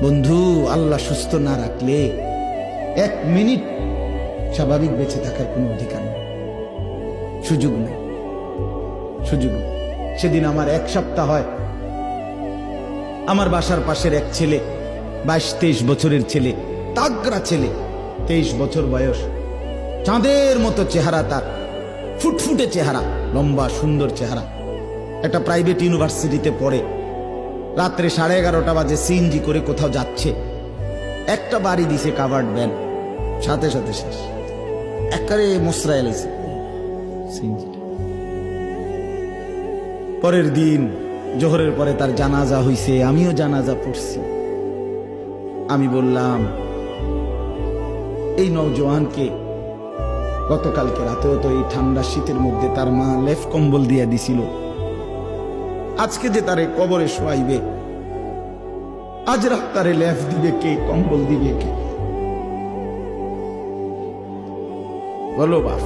বন্ধু, আল্লাহ সুস্থ না রাখলে 1 মিনিট স্বাভাবিক বেঁচে থাকার কোনো অধিকার নেই, সুযোগ নেই, সুযোগ নেই। সেদিন আমার 1 সপ্তাহ হয়, আমার বাসার পাশের এক ছেলে, 22-23 বছরের ছেলে, তাগড়া ছেলে, 23 বছর বয়স, চাঁদের মতো চেহারা তার, ফুটফুটে চেহারা, লম্বা সুন্দর চেহারা, একটা প্রাইভেট ইউনিভার্সিটিতে পড়ে। রাত্রে 11:30 বাজে সিএনজি করে কোথাও যাচ্ছে, একটা বাড়ি দিছে কাভার্ড ভ্যান, সাথে সাথে শেষ, একেবারে মোসরা এলাইছে সিএনজি। পরের দিন জোহরের পরে তার জানাজা হইছে, আমিও জানাজা পড়ছি। আমি বললাম, এই নওজোয়ানকে গতকালকে রাতেও তো এই ঠান্ডা শীতের মধ্যে তার মা লেফ কম্বল দিয়ে দিছিল, আজকে যে তারে কবরে শোয়াইবে, আজ রাত তারে লেফ দিবে কে, কম্বল দিবে কে? বলো বাপ।